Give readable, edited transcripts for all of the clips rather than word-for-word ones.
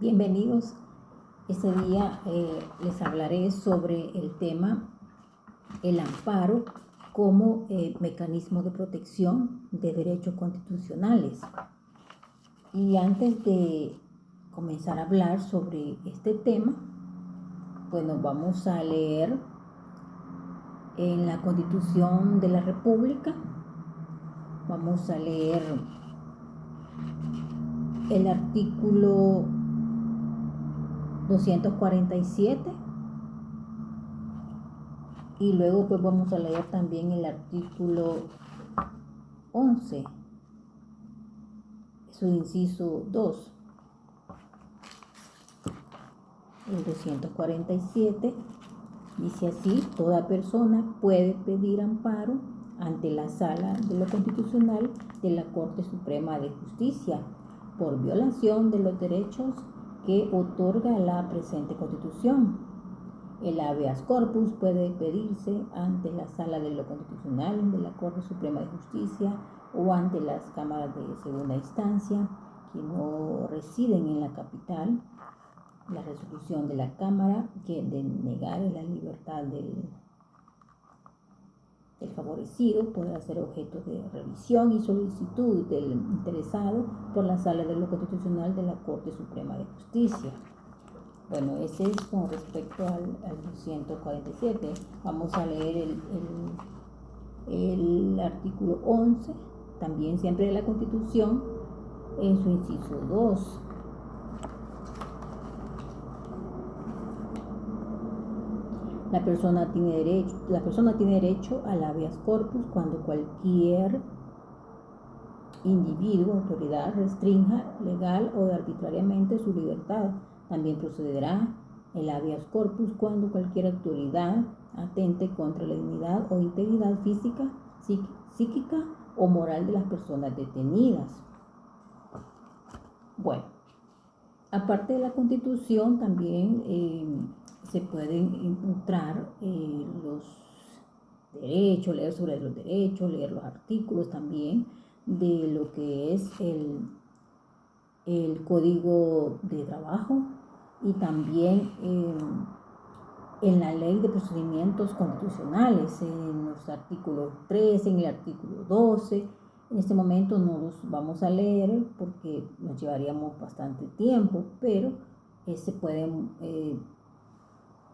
Bienvenidos. Este día les hablaré sobre el tema el amparo como mecanismo de protección de derechos constitucionales. Y antes de comenzar a hablar sobre este tema, bueno, vamos a leer en la Constitución de la República, vamos a leer el artículo 247 y luego pues vamos a leer también el artículo 11, su inciso 2. El 247 dice así: toda persona puede pedir amparo ante la Sala de lo Constitucional de la Corte Suprema de Justicia por violación de los derechos que otorga la presente Constitución. El habeas corpus puede pedirse ante la Sala de lo Constitucional de la Corte Suprema de Justicia o ante las cámaras de segunda instancia que no residen en la capital. La resolución de la Cámara que de negar la libertad del favorecido podrá ser objeto de revisión y solicitud del interesado por la Sala de lo Constitucional de la Corte Suprema de Justicia. Bueno, ese es con respecto al 247. Vamos a leer el artículo 11, también siempre de la Constitución, en su inciso 2. La persona tiene derecho al habeas corpus cuando cualquier individuo, autoridad, restrinja legal o arbitrariamente su libertad. También procederá el habeas corpus cuando cualquier autoridad atente contra la dignidad o integridad física, psíquica o moral de las personas detenidas. Bueno, aparte de la Constitución también se pueden encontrar los derechos, leer sobre los derechos, leer los artículos también de lo que es el Código de Trabajo y también en la Ley de Procedimientos Constitucionales, en los artículos 13, en el artículo 12. En este momento no los vamos a leer porque nos llevaríamos bastante tiempo, pero se pueden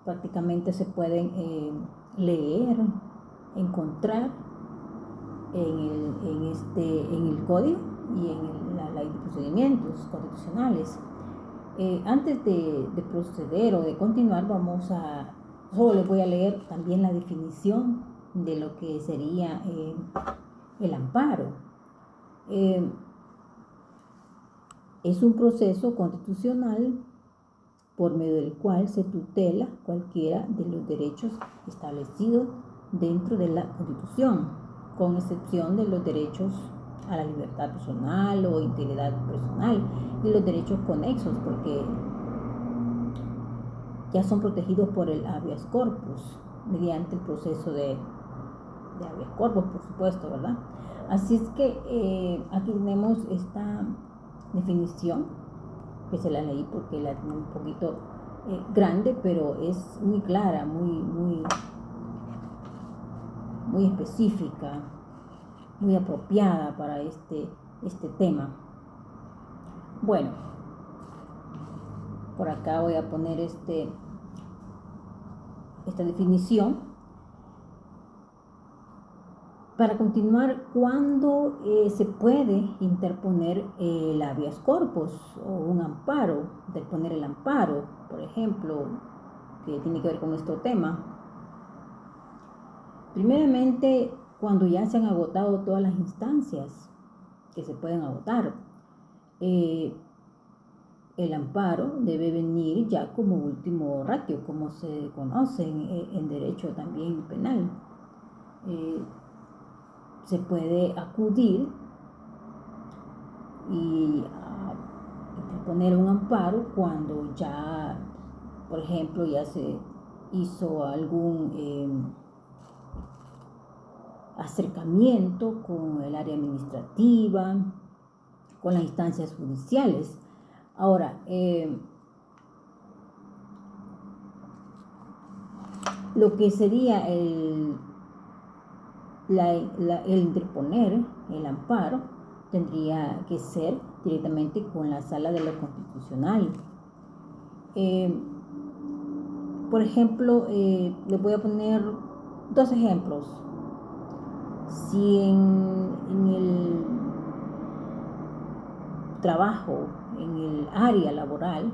prácticamente se pueden leer, encontrar en el código y en la ley de procedimientos constitucionales. Antes de proceder o de continuar, solo les voy a leer también la definición de lo que sería el amparo. Es un proceso constitucional por medio del cual se tutela cualquiera de los derechos establecidos dentro de la Constitución, con excepción de los derechos a la libertad personal o integridad personal y los derechos conexos, porque ya son protegidos por el habeas corpus, mediante el proceso de habeas corpus, por supuesto, ¿verdad? Así es que aquí tenemos esta definición, que se la leí porque la tengo un poquito grande, pero es muy clara, muy específica, muy apropiada para este tema. Bueno, por acá voy a poner esta definición. Para continuar, ¿cuándo se puede interponer el habeas corpus o un amparo? Interponer el amparo, por ejemplo, que tiene que ver con nuestro tema. Primeramente, cuando ya se han agotado todas las instancias que se pueden agotar, el amparo debe venir ya como último ratio, como se conoce en derecho también penal. Se puede acudir y interponer un amparo cuando ya, por ejemplo, ya se hizo algún acercamiento con el área administrativa, con las instancias judiciales. Ahora, Lo que sería el interponer el amparo tendría que ser directamente con la Sala de lo Constitucional. Por ejemplo, le voy a poner dos ejemplos. Si en el trabajo, en el área laboral,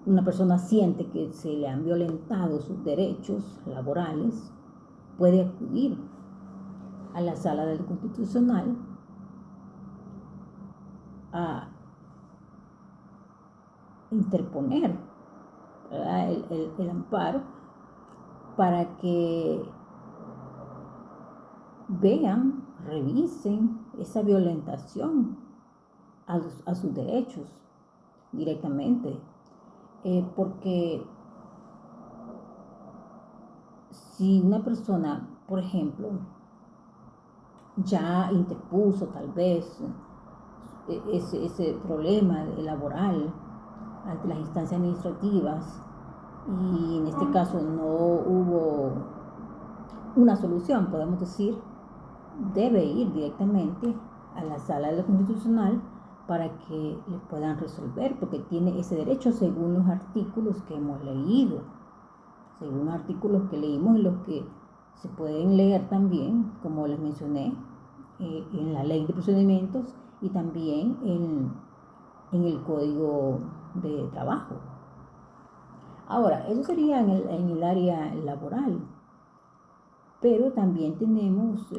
una persona siente que se le han violentado sus derechos laborales, puede acudir a la Sala del Constitucional a interponer, ¿verdad?, el amparo para que vean, revisen esa violentación a sus derechos directamente. Porque si una persona, por ejemplo, ya interpuso tal vez ese problema laboral ante las instancias administrativas y en este caso no hubo una solución, podemos decir, debe ir directamente a la Sala de lo Constitucional para que le puedan resolver, porque tiene ese derecho según los artículos que hemos leído, según los artículos que leímos y los que se pueden leer también, como les mencioné, en la Ley de Procedimientos y también en el Código de Trabajo. Ahora, eso sería en el área laboral, pero también tenemos,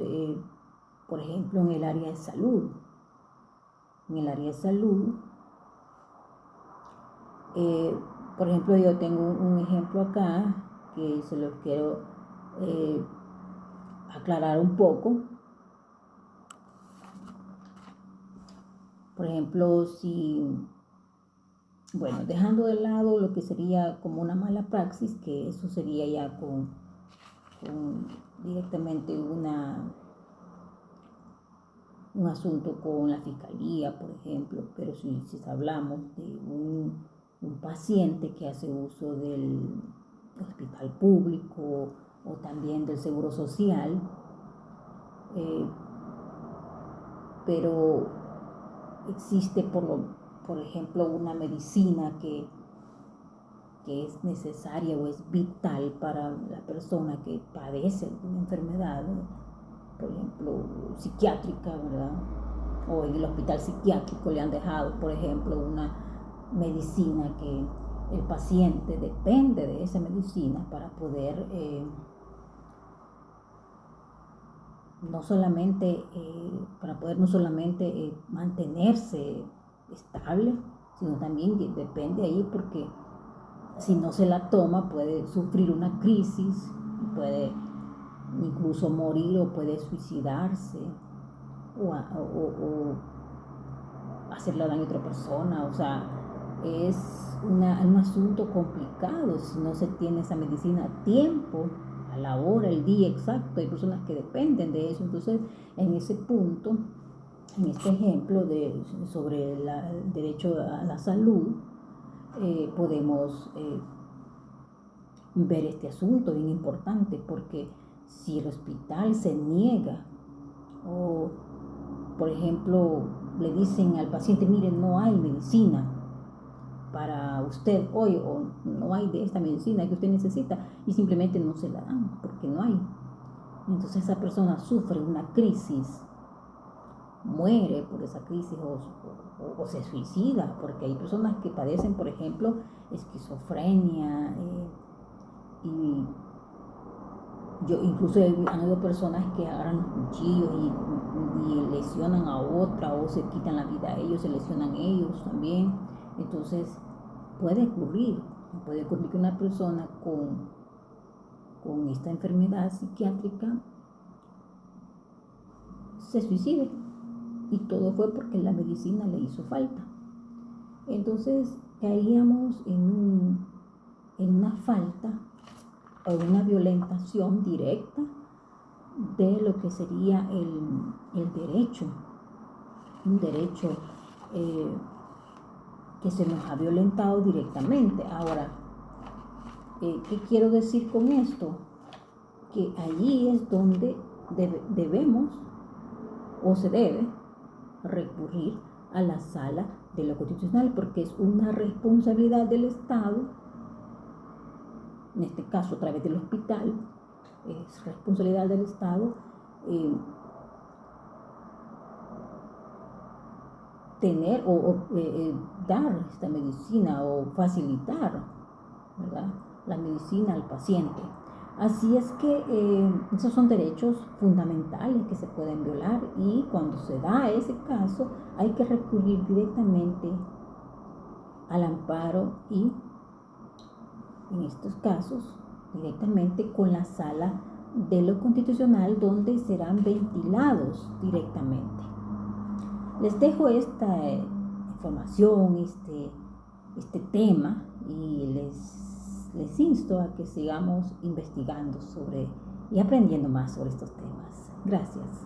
por ejemplo, en el área de salud. En el área de salud, por ejemplo, yo tengo un ejemplo acá que se los quiero aclarar un poco. Por ejemplo, bueno, dejando de lado lo que sería como una mala praxis, que eso sería ya con directamente un asunto con la fiscalía, por ejemplo, pero si hablamos de un paciente que hace uso del hospital público o también del seguro social, pero existe por ejemplo una medicina que es necesaria o es vital para la persona que padece una enfermedad, por ejemplo, psiquiátrica, ¿verdad? O en el hospital psiquiátrico le han dejado, por ejemplo, una medicina que el paciente depende de esa medicina para poder no solamente mantenerse estable, sino también depende ahí porque si no se la toma puede sufrir una crisis, puede incluso morir o puede suicidarse o hacerle daño a otra persona. O sea, es un asunto complicado si no se tiene esa medicina a tiempo, a la hora, el día exacto. Hay personas que dependen de eso. Entonces, en ese punto, en este ejemplo sobre el derecho a la salud, podemos ver este asunto bien importante, porque si el hospital se niega o, por ejemplo, le dicen al paciente, mire, no hay medicina para usted hoy, o no hay de esta medicina que usted necesita, y simplemente no se la dan porque no hay. Entonces esa persona sufre una crisis, muere por esa crisis o se suicida, porque hay personas que padecen, por ejemplo, esquizofrenia, y yo incluso han habido personas que agarran los cuchillos y lesionan a otra, o se quitan la vida a ellos, se lesionan ellos también. Entonces puede ocurrir que una persona con esta enfermedad psiquiátrica se suicide, y todo fue porque la medicina le hizo falta. Entonces caíamos en una falta o una violentación directa de lo que sería el derecho, un derecho que se nos ha violentado directamente. Ahora, ¿qué quiero decir con esto? Que allí es donde debemos o se debe recurrir a la Sala de lo Constitucional, porque es una responsabilidad del Estado, en este caso a través del hospital, es responsabilidad del Estado tener o dar esta medicina o facilitar, ¿verdad?, la medicina al paciente. Así es que esos son derechos fundamentales que se pueden violar, y cuando se da ese caso hay que recurrir directamente al amparo y en estos casos directamente con la Sala de lo Constitucional, donde serán ventilados directamente. Les dejo esta información, este tema, y les insto a que sigamos investigando y aprendiendo más sobre estos temas. Gracias.